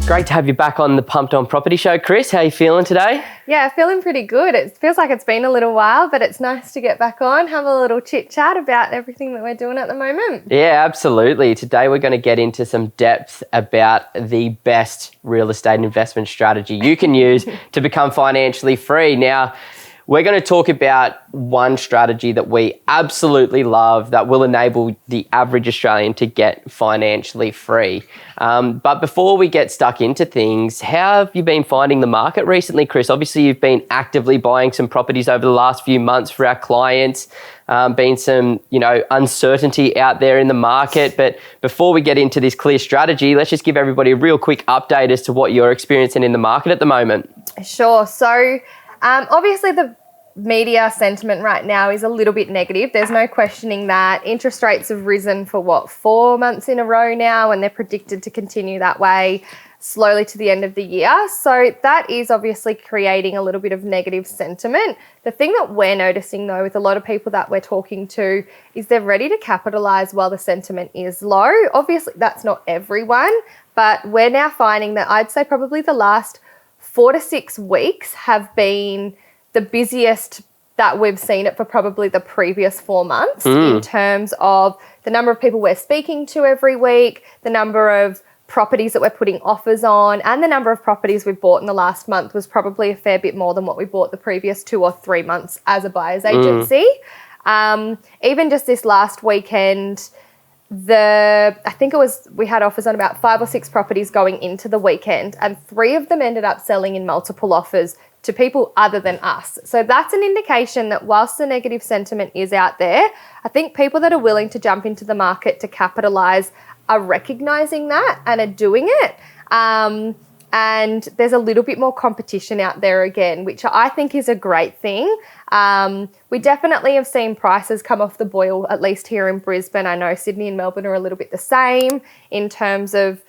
Great to have you back on the Pumped On Property Show, Chris. How are you feeling today? Yeah, feeling pretty good. It feels like it's been a little while, but it's nice to get back on, have a little chit chat about everything that we're doing at the moment. Yeah, absolutely. Today we're going to get into some depth about the best real estate investment strategy you can use to become financially free. Now, we're going to talk about one strategy that we absolutely love that will enable the average Australian to get financially free. But before we get stuck into things, how have you been finding the market recently, Chris? Obviously, you've been actively buying some properties over the last few months for our clients. Been some, uncertainty out there in the market. But before we get into this clear strategy, let's just give everybody a real quick update as to what you're experiencing in the market at the moment. Sure. So obviously the media sentiment right now is a little bit negative. There's no questioning that. Interest rates have risen for 4 months in a row now, and they're predicted to continue that way slowly to the end of the year. So that is obviously creating a little bit of negative sentiment. The thing that we're noticing though with a lot of people that we're talking to is they're ready to capitalize while the sentiment is low. Obviously that's not everyone, but we're now finding that I'd say probably the last 4 to 6 weeks have been the busiest that we've seen it for probably the previous 4 months in terms of the number of people we're speaking to every week, the number of properties that we're putting offers on, and the number of properties we've bought in the last month was probably a fair bit more than what we bought the previous 2 or 3 months as a buyer's agency. Even just this last weekend, we had offers on about 5 or 6 properties going into the weekend, and 3 of them ended up selling in multiple offers to people other than us. So that's an indication that whilst the negative sentiment is out there, I think people that are willing to jump into the market to capitalize are recognizing that and are doing it. And there's a little bit more competition out there again, which I think is a great thing. We definitely have seen prices come off the boil, at least here in Brisbane. I know Sydney and Melbourne are a little bit the same in terms of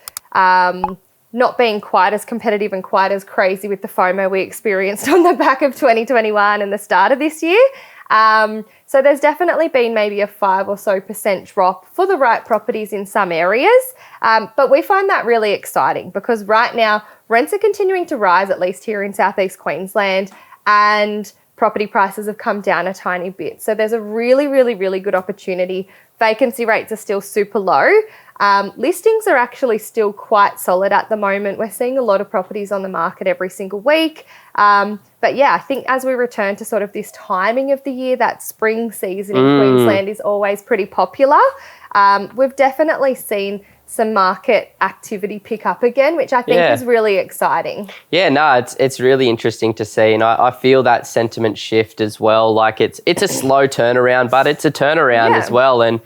not being quite as competitive and quite as crazy with the FOMO we experienced on the back of 2021 and the start of this year. So there's definitely been maybe a 5% or so drop for the right properties in some areas. But we find that really exciting because right now rents are continuing to rise, at least here in Southeast Queensland, and property prices have come down a tiny bit. So there's a really, really, really good opportunity. Vacancy rates are still super low. Listings are actually still quite solid at the moment. We're seeing a lot of properties on the market every single week. But yeah, I think as we return to sort of this timing of the year, that spring season in Queensland is always pretty popular. We've definitely seen some market activity pick up again, which I think is really exciting. Yeah, no, it's really interesting to see. And I feel that sentiment shift as well. Like it's a slow turnaround, but it's a turnaround as well. And,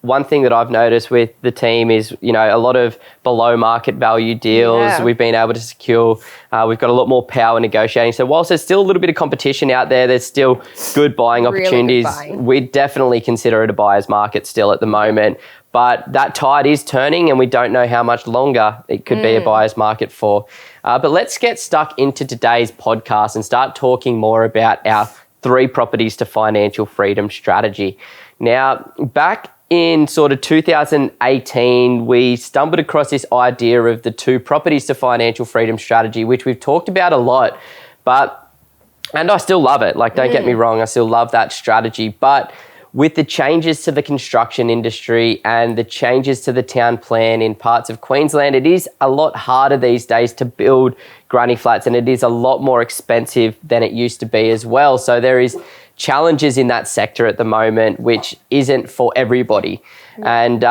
one thing that I've noticed with the team is, a lot of below market value deals we've been able to secure. We've got a lot more power negotiating. So whilst there's still a little bit of competition out there, there's still good buying opportunities. Good buying. We definitely consider it a buyer's market still at the moment. But that tide is turning and we don't know how much longer it could be a buyer's market for. But let's get stuck into today's podcast and start talking more about our 3 properties to financial freedom strategy. Now, back in sort of 2018, we stumbled across this idea of the 2 properties to financial freedom strategy, which we've talked about a lot, and I still love it. Like, don't get me wrong, I still love that strategy. But with the changes to the construction industry and the changes to the town plan in parts of Queensland, it is a lot harder these days to build granny flats, and it is a lot more expensive than it used to be as well. So there is challenges in that sector at the moment, which isn't for everybody. And,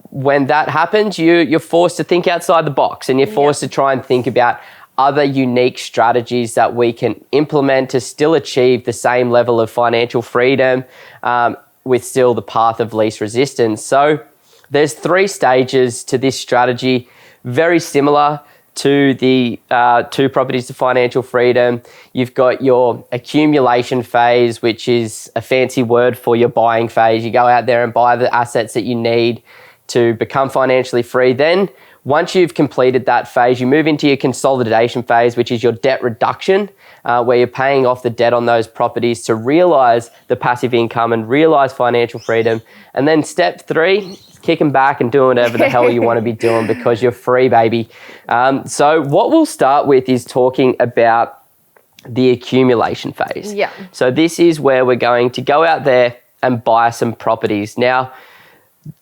when that happens, you're forced to think outside the box and you're forced to try and think about other unique strategies that we can implement to still achieve the same level of financial freedom with still the path of least resistance. So there's 3 stages to this strategy, very similar to the 2 properties to financial freedom. You've got your accumulation phase, which is a fancy word for your buying phase. You go out there and buy the assets that you need to become financially free. Then Once you've completed that phase, you move into your consolidation phase, which is your debt reduction, where you're paying off the debt on those properties to realise the passive income and realise financial freedom. And then step 3, kicking back and doing whatever the hell you want to be doing because you're free, baby. So what we'll start with is talking about the accumulation phase. Yeah. So this is where we're going to go out there and buy some properties. Now,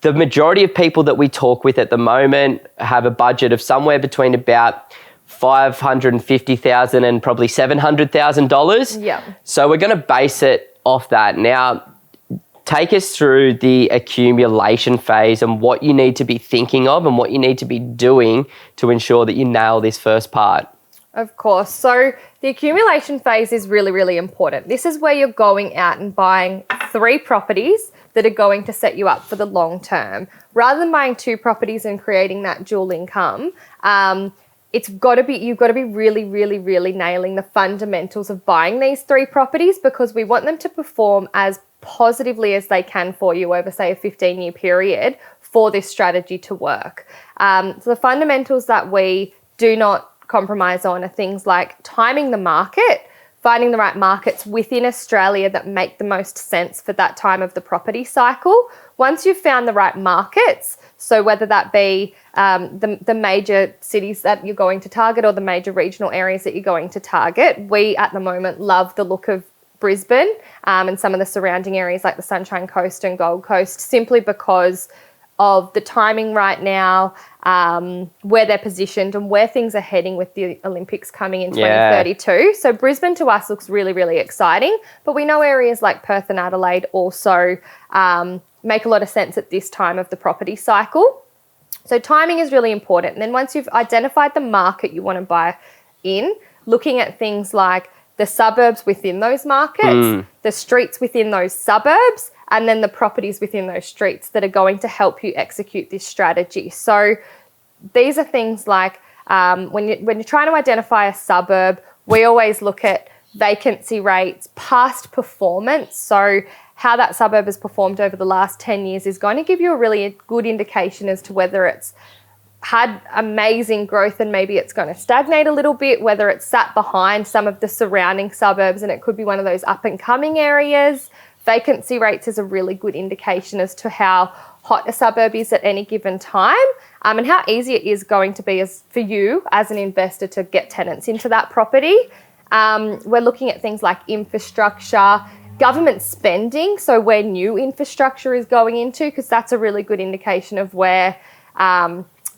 the majority of people that we talk with at the moment have a budget of somewhere between about $550,000 and probably $700,000. Yeah. So we're going to base it off that. Now, take us through the accumulation phase and what you need to be thinking of and what you need to be doing to ensure that you nail this first part. Of course. So the accumulation phase is really, really important. This is where you're going out and buying 3 properties that are going to set you up for the long term. Rather than buying 2 properties and creating that dual income, you've got to be really, really, really nailing the fundamentals of buying these 3 properties, because we want them to perform as positively as they can for you over, say, a 15-year period for this strategy to work. So the fundamentals that we do not compromise on are things like timing the market, finding the right markets within Australia that make the most sense for that time of the property cycle. Once you've found the right markets, so whether that be the major cities that you're going to target or the major regional areas that you're going to target, we at the moment love the look of Brisbane and some of the surrounding areas like the Sunshine Coast and Gold Coast, simply because of the timing right now, where they're positioned and where things are heading with the Olympics coming in 2032. Yeah. So Brisbane to us looks really, really exciting, but we know areas like Perth and Adelaide also make a lot of sense at this time of the property cycle. So timing is really important. And then once you've identified the market you want to buy in, looking at things like the suburbs within those markets, the streets within those suburbs, and then the properties within those streets that are going to help you execute this strategy. So these are things like when you're trying to identify a suburb, we always look at vacancy rates, past performance. So how that suburb has performed over the last 10 years is going to give you a really good indication as to whether it's had amazing growth and maybe it's going to stagnate a little bit, whether it's sat behind some of the surrounding suburbs and it could be one of those up and coming areas. Vacancy rates is a really good indication as to how hot a suburb is at any given time, and how easy it is going to be for you as an investor to get tenants into that property. We're looking at things like infrastructure, government spending, so where new infrastructure is going into, because that's a really good indication of where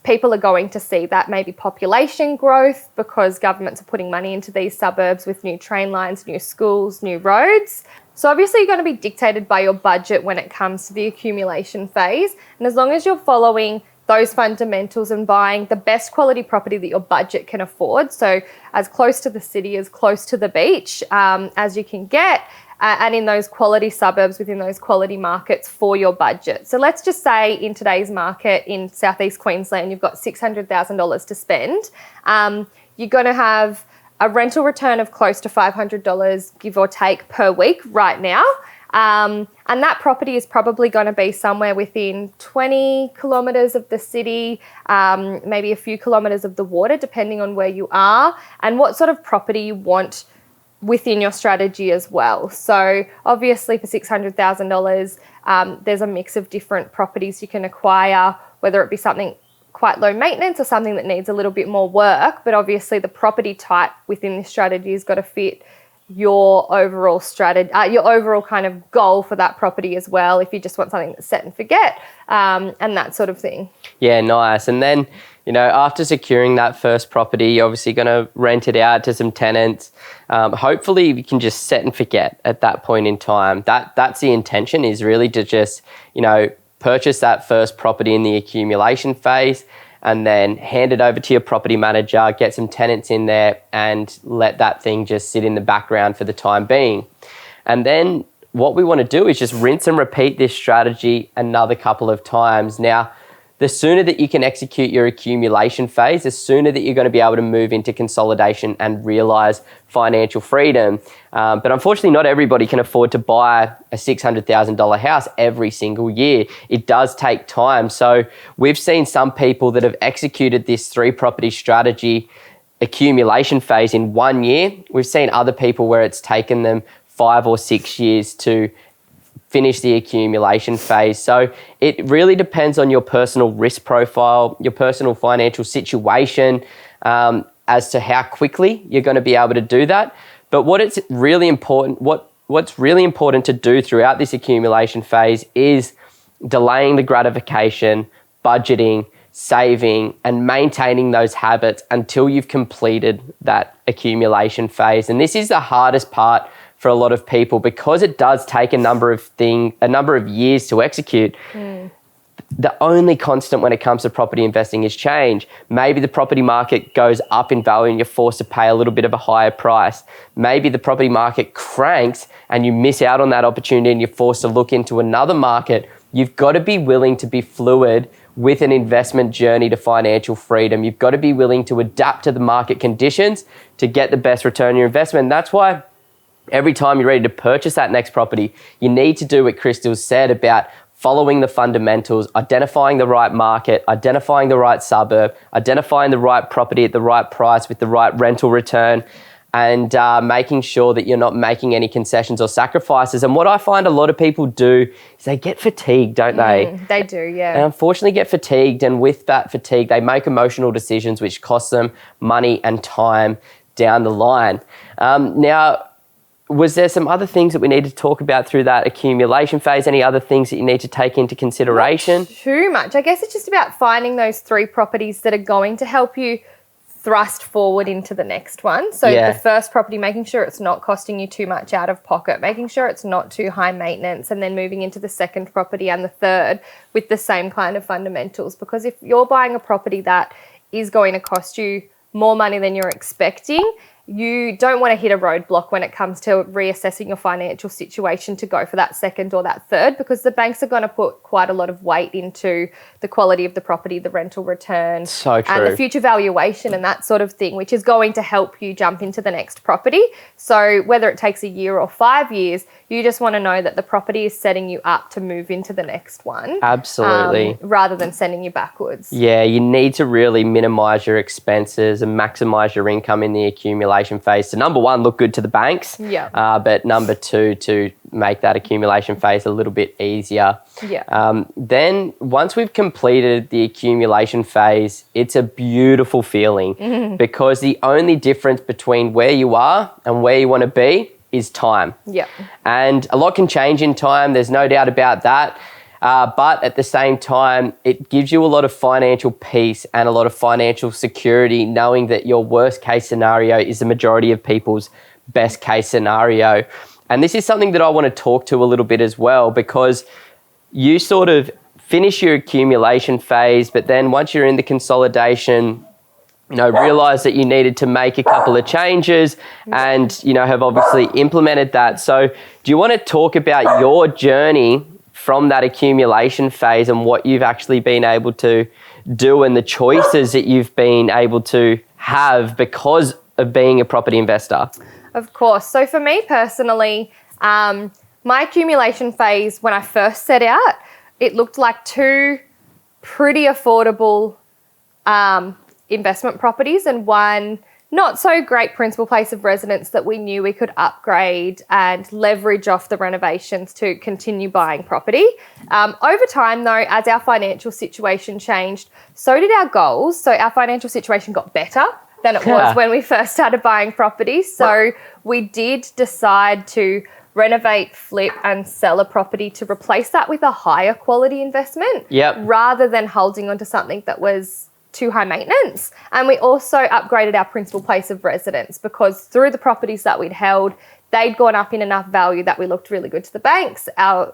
people are going to see that maybe population growth, because governments are putting money into these suburbs with new train lines, new schools, new roads. So obviously you're going to be dictated by your budget when it comes to the accumulation phase. And as long as you're following those fundamentals and buying the best quality property that your budget can afford, so as close to the city, as close to the beach as you can get, and in those quality suburbs within those quality markets for your budget. So let's just say in today's market in Southeast Queensland, you've got $600,000 to spend. You're going to have a rental return of close to $500, give or take, per week right now. And that property is probably going to be somewhere within 20 kilometres of the city, maybe a few kilometres of the water, depending on where you are and what sort of property you want within your strategy as well. So obviously for $600,000, there's a mix of different properties you can acquire, whether it be something quite low maintenance or something that needs a little bit more work. But obviously the property type within this strategy has got to fit your overall strategy, your overall kind of goal for that property as well, if you just want something that's set and forget, and that sort of thing. Yeah, nice. And then, after securing that first property, you're obviously going to rent it out to some tenants. Hopefully you can just set and forget at that point in time. That's the intention, is really to just, purchase that first property in the accumulation phase and then hand it over to your property manager, get some tenants in there and let that thing just sit in the background for the time being. And then what we want to do is just rinse and repeat this strategy another couple of times. Now, the sooner that you can execute your accumulation phase, the sooner that you're going to be able to move into consolidation and realize financial freedom. But unfortunately, not everybody can afford to buy a $600,000 house every single year. It does take time. So we've seen some people that have executed this 3-property strategy accumulation phase in 1 year. We've seen other people where it's taken them 5 or 6 years to finish the accumulation phase. So it really depends on your personal risk profile, your personal financial situation, as to how quickly you're going to be able to do that. But what's really important to do throughout this accumulation phase is delaying the gratification, budgeting, saving, and maintaining those habits until you've completed that accumulation phase. And this is the hardest part for a lot of people because it does take a number of years to execute. The only constant when it comes to property investing is change. Maybe the property market goes up in value and you're forced to pay a little bit of a higher price. Maybe the property market cranks and you miss out on that opportunity and you're forced to look into another market. You've got to be willing to be fluid with an investment journey to financial freedom. You've got to be willing to adapt to the market conditions to get the best return on your investment. And that's why every time you're ready to purchase that next property, you need to do what Crystal said about following the fundamentals, identifying the right market, identifying the right suburb, identifying the right property at the right price with the right rental return, and making sure that you're not making any concessions or sacrifices. And what I find a lot of people do is they get fatigued, don't they? They do, yeah. And unfortunately get fatigued. And with that fatigue, they make emotional decisions which cost them money and time down the line. Now, was there some other things that we need to talk about through that accumulation phase? Any other things that you need to take into consideration? Not too much. I guess it's just about finding those 3 properties that are going to help you thrust forward into the next one. So the first property, making sure it's not costing you too much out of pocket, making sure it's not too high maintenance, and then moving into the second property and the third with the same kind of fundamentals. Because if you're buying a property that is going to cost you more money than you're expecting, you don't want to hit a roadblock when it comes to reassessing your financial situation to go for that second or that third, because the banks are going to put quite a lot of weight into the quality of the property, the rental return, and the future valuation and that sort of thing, which is going to help you jump into the next property. So whether it takes a year or 5 years, you just want to know that the property is setting you up to move into the next one. Absolutely. Rather than sending you backwards. Yeah, you need to really minimize your expenses and maximize your income in the accumulation phase. So number 1, look good to the banks. Yeah. But number 2, to make that accumulation phase a little bit easier. Yeah. Then once we've completed the accumulation phase, it's a beautiful feeling because the only difference between where you are and where you want to be is time. Yeah. And a lot can change in time. There's no doubt about that. But at the same time, it gives you a lot of financial peace and a lot of financial security, knowing that your worst case scenario is the majority of people's best case scenario. And this is something that I want to talk to a little bit as well, because you sort of finish your accumulation phase, but then once you're in the consolidation, realize that you needed to make a couple of changes and, have obviously implemented that. So do you want to talk about your journey from that accumulation phase and what you've actually been able to do and the choices that you've been able to have because of being a property investor? Of course. So for me personally, my accumulation phase, when I first set out, it looked like 2 pretty affordable investment properties and 1 not so great principal place of residence that we knew we could upgrade and leverage off the renovations to continue buying property. Over time though, as our financial situation changed, so did our goals. So our financial situation got better than it was when we first started buying properties. So we did decide to renovate, flip and sell a property to replace that with a higher quality investment rather than holding onto something that was too high maintenance. And we also upgraded our principal place of residence because through the properties that we'd held, they'd gone up in enough value that we looked really good to the banks. Our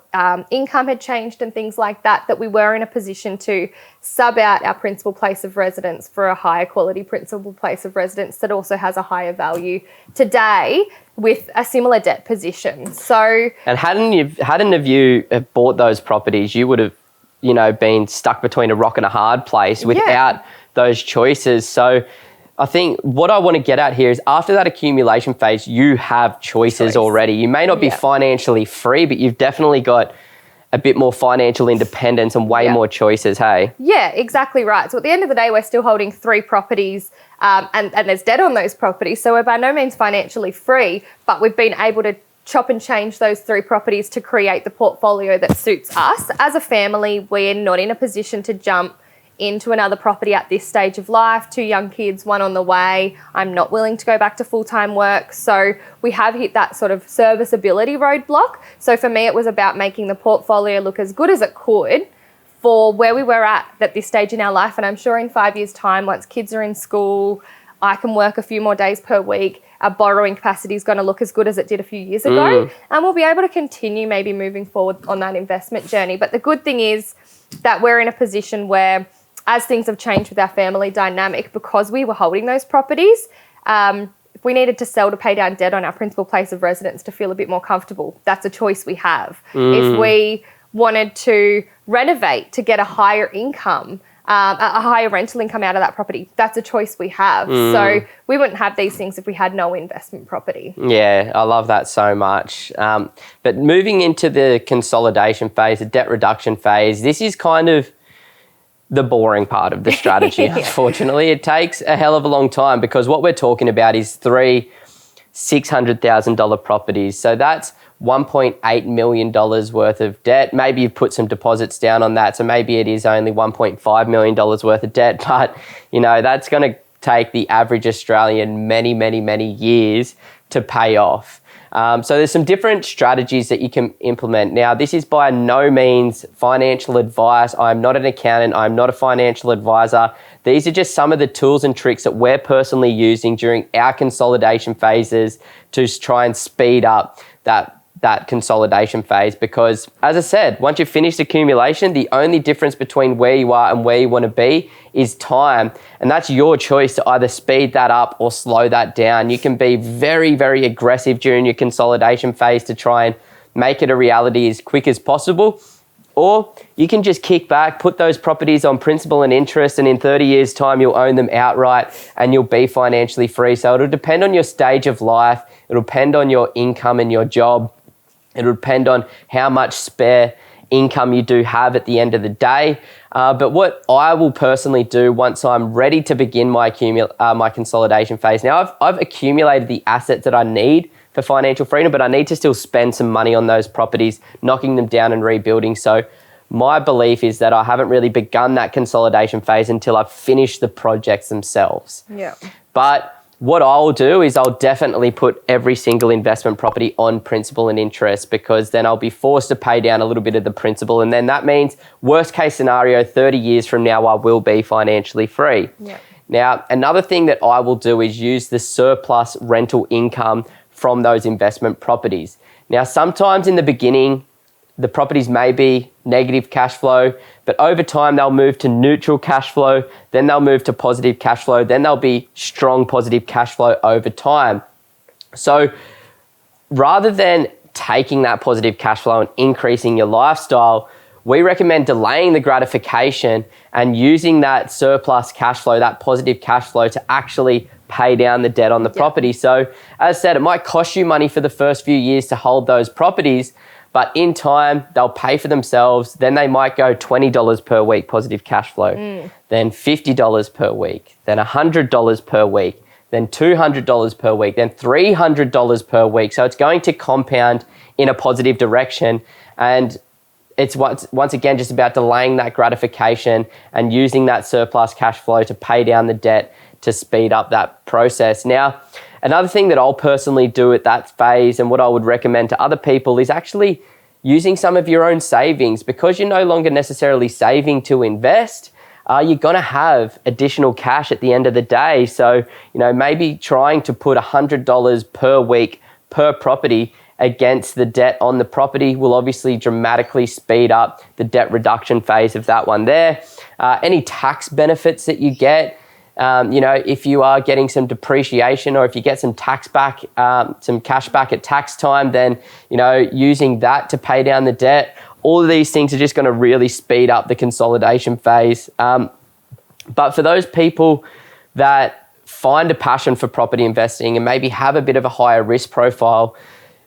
income had changed and things like that, that we were in a position to sub out our principal place of residence for a higher quality principal place of residence that also has a higher value today with a similar debt position. So, and hadn't have you bought those properties, you would have been stuck between a rock and a hard place without those choices. So I think what I want to get at here is after that accumulation phase, you have choices already. You may not be financially free, but you've definitely got a bit more financial independence and way more choices, hey? Yeah, exactly right. So at the end of the day, we're still holding 3 properties and there's debt on those properties. So we're by no means financially free, but we've been able to chop and change those 3 properties to create the portfolio that suits us. As a family, we're not in a position to jump into another property at this stage of life. 2 young kids, 1 on the way. I'm not willing to go back to full-time work. So we have hit that sort of serviceability roadblock. So for me, it was about making the portfolio look as good as it could for where we were at this stage in our life. And I'm sure in 5 years' time, once kids are in school, I can work a few more days per week. Our borrowing capacity is going to look as good as it did a few years ago. And we'll be able to continue maybe moving forward on that investment journey. But the good thing is that we're in a position where, as things have changed with our family dynamic, because we were holding those properties, if we needed to sell to pay down debt on our principal place of residence to feel a bit more comfortable, that's a choice we have. If we wanted to renovate to get a higher income, a higher rental income out of that property, that's a choice we have. So we wouldn't have these things if we had no investment property. Yeah, I love that so much. But moving into the consolidation phase, the debt reduction phase, this is kind of the boring part of the strategy, unfortunately. It takes a hell of a long time because what we're talking about is 3 $600,000 properties. So that's $1.8 million worth of debt. Maybe you've put some deposits down on that, so maybe it is only $1.5 million worth of debt, but that's going to take the average Australian many, many, many years to pay off. So there's some different strategies that you can implement. Now, this is by no means financial advice. I'm not an accountant. I'm not a financial advisor. These are just some of the tools and tricks that we're personally using during our consolidation phases to try and speed up that consolidation phase, because as I said, once you've finished accumulation, the only difference between where you are and where you want to be is time. And that's your choice to either speed that up or slow that down. You can be very, very aggressive during your consolidation phase to try and make it a reality as quick as possible. Or you can just kick back, put those properties on principal and interest, and in 30 years' time, you'll own them outright and you'll be financially free. So it'll depend on your stage of life. It'll depend on your income and your job. It'll depend on how much spare income you do have at the end of the day. But what I will personally do once I'm ready to begin my consolidation phase. Now, I've accumulated the assets that I need for financial freedom, but I need to still spend some money on those properties, knocking them down and rebuilding. So my belief is that I haven't really begun that consolidation phase until I've finished the projects themselves. Yeah. But what I'll do is I'll definitely put every single investment property on principal and interest, because then I'll be forced to pay down a little bit of the principal. And then that means worst case scenario, 30 years from now, I will be financially free. Yeah. Now, another thing that I will do is use the surplus rental income from those investment properties. Now, sometimes in the beginning, the properties may be negative cash flow, but over time they'll move to neutral cash flow, then they'll move to positive cash flow, then they'll be strong positive cash flow over time. So rather than taking that positive cash flow and increasing your lifestyle, we recommend delaying the gratification and using that surplus cash flow, that positive cash flow, to actually pay down the debt on the property. So as I said, it might cost you money for the first few years to hold those properties, but in time, they'll pay for themselves. Then they might go $20 per week positive cash flow, then $50 per week, then $100 per week, then $200 per week, then $300 per week. So it's going to compound in a positive direction. And it's once again just about delaying that gratification and using that surplus cash flow to pay down the debt to speed up that process. Now, another thing that I'll personally do at that phase, and what I would recommend to other people, is actually using some of your own savings. Because you're no longer necessarily saving to invest, you're going to have additional cash at the end of the day. So, maybe trying to put $100 per week per property against the debt on the property will obviously dramatically speed up the debt reduction phase of that one there. Any tax benefits that you get, if you are getting some depreciation, or if you get some tax back, some cash back at tax time, then, using that to pay down the debt. all of these things are just going to really speed up the consolidation phase. But for those people that find a passion for property investing and maybe have a bit of a higher risk profile,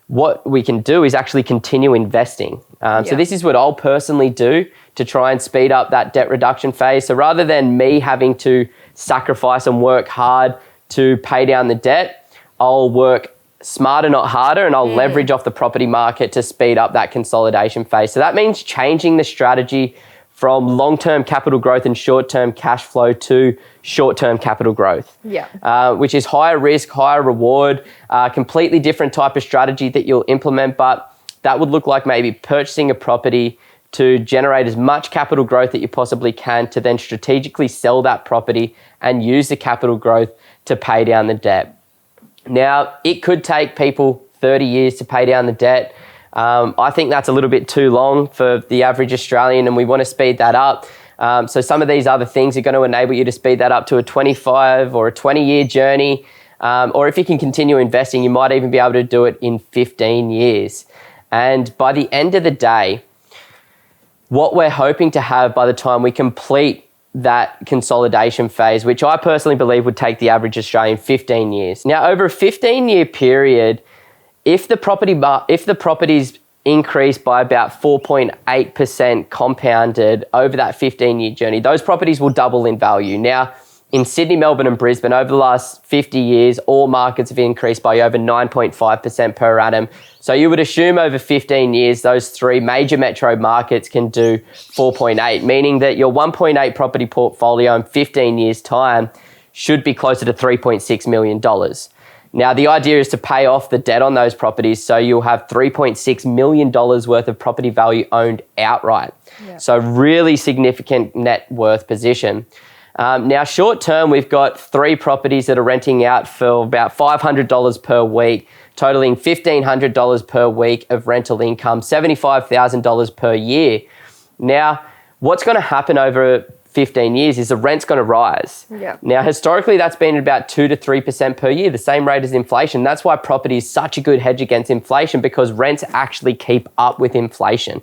what we can do is actually continue investing. So this is what I'll personally do to try and speed up that debt reduction phase. So rather than me having to sacrifice and work hard to pay down the debt, I'll work smarter, not harder, and I'll leverage off the property market to speed up that consolidation phase. So that means changing the strategy from long-term capital growth and short-term cash flow to short-term capital growth, which is higher risk, higher reward, completely different type of strategy that you'll implement. But that would look like maybe purchasing a property to generate as much capital growth that you possibly can, to then strategically sell that property and use the capital growth to pay down the debt. Now, it could take people 30 years to pay down the debt. I think that's a little bit too long for the average Australian, and we want to speed that up. So some of these other things are going to enable you to speed that up to a 25 or a 20-year journey. Or if you can continue investing, you might even be able to do it in 15 years. And by the end of the day, what we're hoping to have by the time we complete that consolidation phase, which I personally believe would take the average Australian 15 years. Now, over a 15-year period, if the properties increase by about 4.8% compounded over that 15-year journey, those properties will double in value. Now, in Sydney, Melbourne and Brisbane, over the last 50 years, all markets have increased by over 9.5% per annum. So you would assume over 15 years, those three major metro markets can do 4.8, meaning that your 1.8 property portfolio in 15 years' time should be closer to $3.6 million. Now, the idea is to pay off the debt on those properties, so you'll have $3.6 million worth of property value owned outright. So really significant net worth position. Now, short term, we've got 3 properties that are renting out for about $500 per week, totaling $1,500 per week of rental income, $75,000 per year. Now, what's going to happen over 15 years is the rent's going to rise. Now, historically, that's been about 2 to 3% per year, the same rate as inflation. That's why property is such a good hedge against inflation, because rents actually keep up with inflation.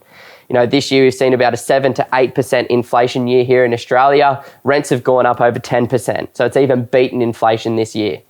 You know, this year we've seen about a 7 to 8% inflation year here in Australia. Rents have gone up over 10%. So it's even beaten inflation this year.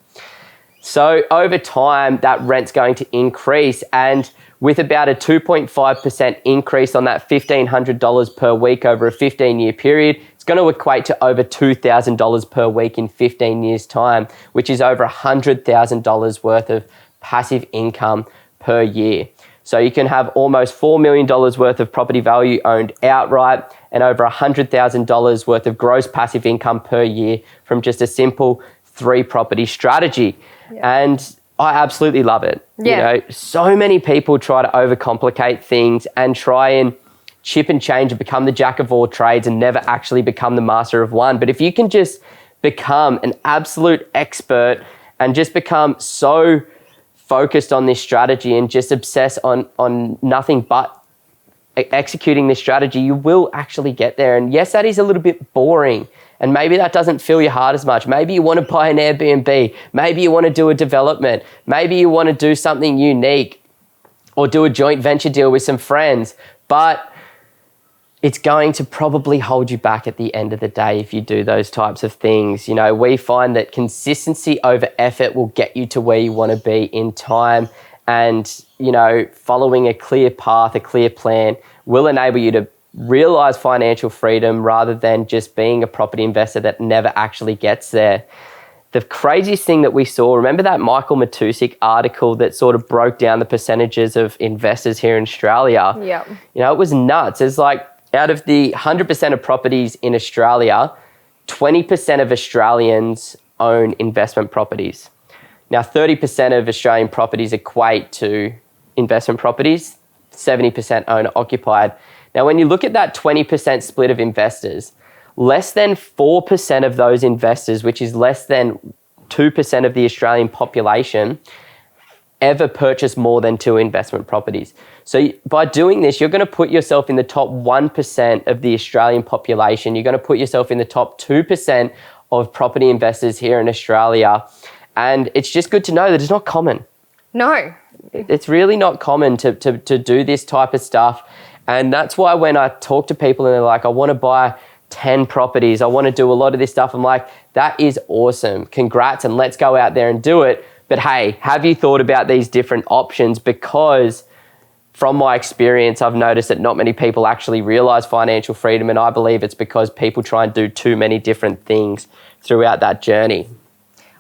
So over time, that rent's going to increase. And with about a 2.5% increase on that $1,500 per week over a 15-year period, it's going to equate to over $2,000 per week in 15 years' time, which is over $100,000 worth of passive income per year. So you can have almost $4 million worth of property value owned outright and over $100,000 worth of gross passive income per year from just a simple 3-property strategy. And I absolutely love it. You know, so many people try to overcomplicate things and try and chip and change and become the jack of all trades and never actually become the master of one. But if you can just become an absolute expert and just become so focused on this strategy and just obsess on nothing but executing this strategy, you will actually get there. And yes, that is a little bit boring. And maybe that doesn't fill your heart as much. Maybe you want to buy an Airbnb. Maybe you want to do a development. Maybe you want to do something unique or do a joint venture deal with some friends. But it's going to probably hold you back at the end of the day if you do those types of things. You know, we find that consistency over effort will get you to where you want to be in time. And, you know, following a clear path, a clear plan will enable you to realize financial freedom rather than just being a property investor that never actually gets there. The craziest thing that we saw, remember that Michael Matusik article that sort of broke down the percentages of investors here in Australia? You know, it was nuts. It's like, out of the 100% of properties in Australia, 20% of Australians own investment properties. Now, 30% of Australian properties equate to investment properties, 70% owner-occupied. Now, when you look at that 20% split of investors, less than 4% of those investors, which is less than 2% of the Australian population, ever purchase more than 2 investment properties. So by doing this, you're going to put yourself in the top 1% of the Australian population. You're going to put yourself in the top 2% of property investors here in Australia. And it's just good to know that it's not common. No. It's really not common to do this type of stuff And that's why when I talk to people and they're like, I want to buy 10 properties, I want to do a lot of this stuff, I'm like, that is awesome. Congrats, and let's go out there and do it. But hey, have you thought about these different options? Because from my experience, I've noticed that not many people actually realize financial freedom, and I believe it's because people try and do too many different things throughout that journey.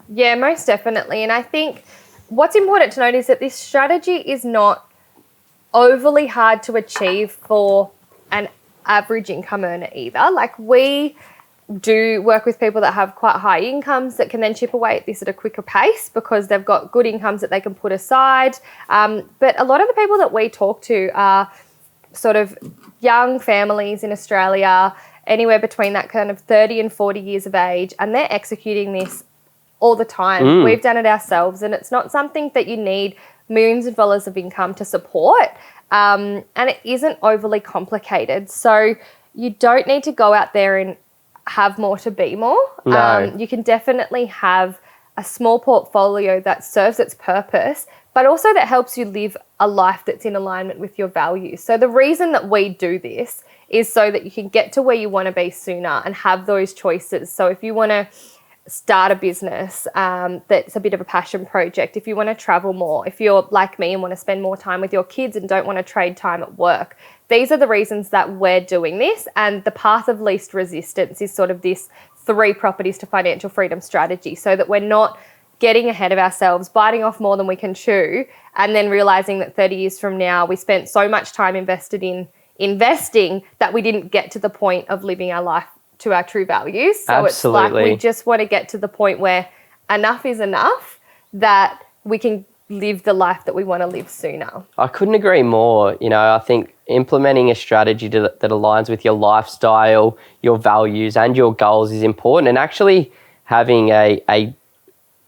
Yeah, most definitely. And I think what's important to note is that this strategy is not overly hard to achieve for an average income earner either. Like, we do work with people that have quite high incomes that can then chip away at this at a quicker pace because they've got good incomes that they can put aside. But a lot of the people that we talk to are sort of young families in Australia, anywhere between that kind of 30 and 40 years of age, and they're executing this all the time. We've done it ourselves, and it's not something that you need millions of dollars of income to support, and it isn't overly complicated. So you don't need to go out there and have more to be more. No. You can definitely have a small portfolio that serves its purpose, but also that helps you live a life that's in alignment with your values. So the reason that we do this is so that you can get to where you want to be sooner and have those choices. So if you want to start a business that's a bit of a passion project, if you want to travel more, if you're like me and want to spend more time with your kids and don't want to trade time at work, these are the reasons that we're doing this. And the path of least resistance is sort of this 3 properties to financial freedom strategy, so that we're not getting ahead of ourselves, biting off more than we can chew, and then realizing that 30 years from now we spent so much time invested in investing that we didn't get to the point of living our life to our true values. So Absolutely. It's like we just want to get to the point where enough is enough, that we can live the life that we want to live sooner. I couldn't agree more. You know, I think implementing a strategy that aligns with your lifestyle, your values and your goals is important, and actually having a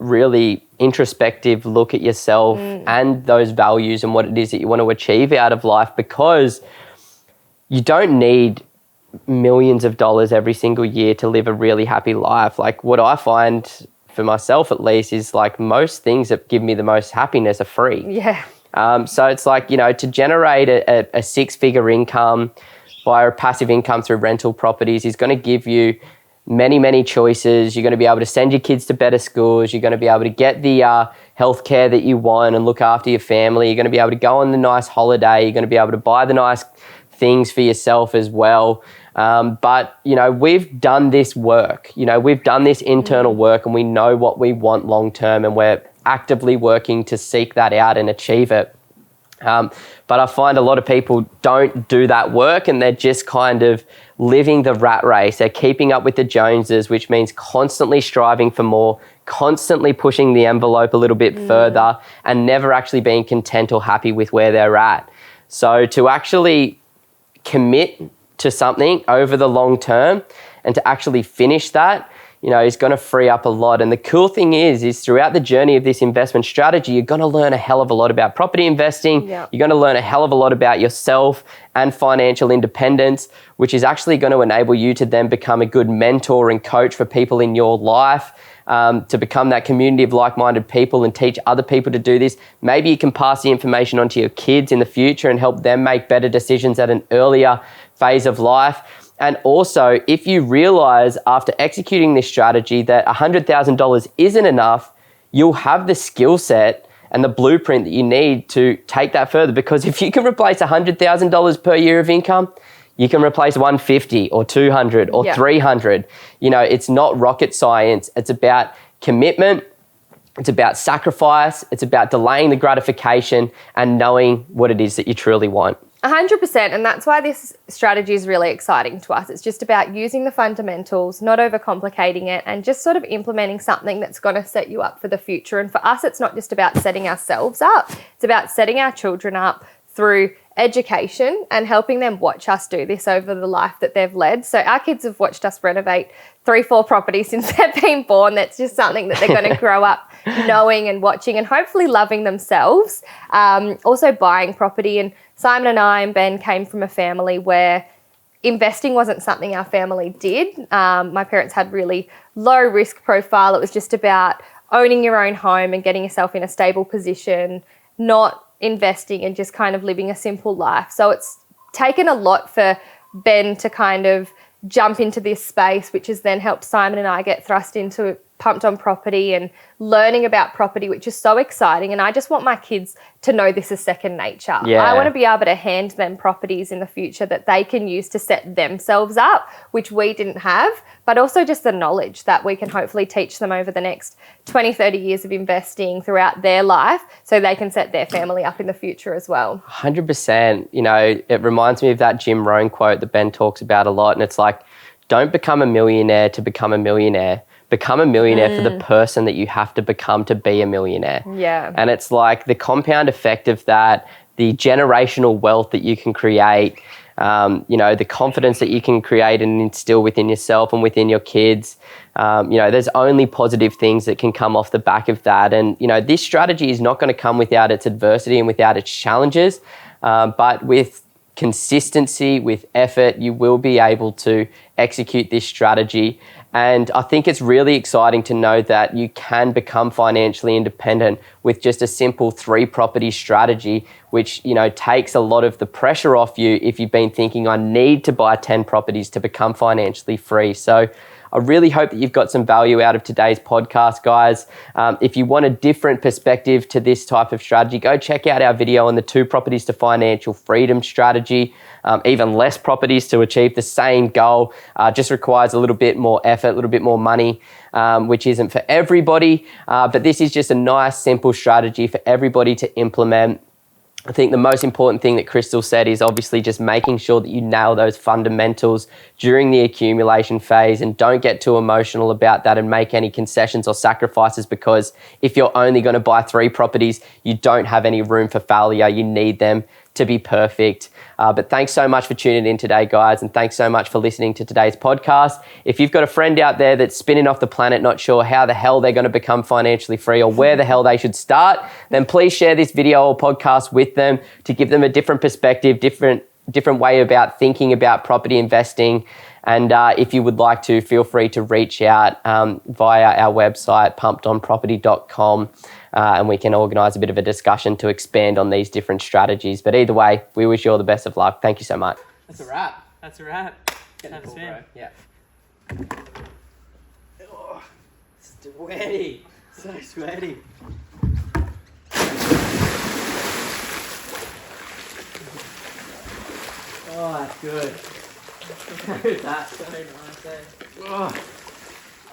really introspective look at yourself and those values and what it is that you want to achieve out of life, because you don't need millions of dollars every single year to live a really happy life. Like, what I find for myself at least is like most things that give me the most happiness are free. Yeah. So it's like, you know, to generate a 6-figure income via passive income through rental properties is going to give you many, many choices. You're going to be able to send your kids to better schools. You're going to be able to get the healthcare that you want and look after your family. You're going to be able to go on the nice holiday. You're going to be able to buy the nice things for yourself as well. But, you know, we've done this work. You know, we've done this internal work, and we know what we want long term, and we're actively working to seek that out and achieve it. But I find a lot of people don't do that work, and they're just kind of living the rat race. They're keeping up with the Joneses, which means constantly striving for more, constantly pushing the envelope a little bit further, and never actually being content or happy with where they're at. So to actually commit to something over the long term and to actually finish that, you know, is going to free up a lot. And the cool thing is throughout the journey of this investment strategy, you're going to learn a hell of a lot about property investing. Yep. You're going to learn a hell of a lot about yourself and financial independence, which is actually going to enable you to then become a good mentor and coach for people in your life, to become that community of like-minded people and teach other people to do this. Maybe you can pass the information on to your kids in the future and help them make better decisions at an earlier phase of life. And also, if you realize after executing this strategy that $100,000 isn't enough, you'll have the skill set and the blueprint that you need to take that further. Because if you can replace $100,000 per year of income, you can replace 150 or 200 or 300. You know, it's not rocket science. It's about commitment. It's about sacrifice. It's about delaying the gratification and knowing what it is that you truly want. 100%, and that's why this strategy is really exciting to us. It's just about using the fundamentals, not overcomplicating it, and just sort of implementing something that's going to set you up for the future. And for us, it's not just about setting ourselves up. It's about setting our children up through education and helping them watch us do this over the life that they've led. So our kids have watched us renovate 3-4 properties since they've been born. That's just something that they're going to grow up knowing and watching and hopefully loving themselves. Also buying property. And Simon and I and Ben came from a family where investing wasn't something our family did. My parents had really low risk profile. It was just about owning your own home and getting yourself in a stable position, not investing and just kind of living a simple life. So it's taken a lot for Ben to kind of jump into this space, which has then helped Simon and I get thrust into Pumped on Property and learning about property, which is so exciting. And I just want my kids to know this is second nature. Yeah. I want to be able to hand them properties in the future that they can use to set themselves up, which we didn't have, but also just the knowledge that we can hopefully teach them over the next 20, 30 years of investing throughout their life so they can set their family up in the future as well. 100%. You know, it reminds me of that Jim Rohn quote that Ben talks about a lot. And it's like, don't become a millionaire to become a millionaire. Become a millionaire for the person that you have to become to be a millionaire. Yeah. And it's like the compound effect of that, the generational wealth that you can create, you know, the confidence that you can create and instill within yourself and within your kids. You know, there's only positive things that can come off the back of that. And, you know, this strategy is not going to come without its adversity and without its challenges, but with consistency, with effort, you will be able to execute this strategy. And I think it's really exciting to know that you can become financially independent with just a simple 3-property strategy, which, you know, takes a lot of the pressure off you if you've been thinking, I need to buy 10 properties to become financially free. So I really hope that you've got some value out of today's podcast, guys. If you want a different perspective to this type of strategy, go check out our video on the 2 properties to financial freedom strategy. Even less properties to achieve the same goal just requires a little bit more effort, a little bit more money, which isn't for everybody. But this is just a nice, simple strategy for everybody to implement. I think the most important thing that Crystal said is obviously just making sure that you nail those fundamentals during the accumulation phase and don't get too emotional about that and make any concessions or sacrifices, because if you're only going to buy 3 properties, you don't have any room for failure. You need them to be perfect. But thanks so much for tuning in today, guys, and thanks so much for listening to today's podcast. If you've got a friend out there that's spinning off the planet, not sure how the hell they're going to become financially free or where the hell they should start, then please share this video or podcast with them to give them a different perspective, different way about thinking about property investing. And if you would like to, feel free to reach out via our website, pumpedonproperty.com, and we can organise a bit of a discussion to expand on these different strategies. But either way, we wish you all the best of luck. Thank you so much. That's a wrap. That's a wrap. Getting cool, bro. Yeah. Oh, sweaty. So sweaty. Oh, that's good. Look at that. So nice, eh? Oh.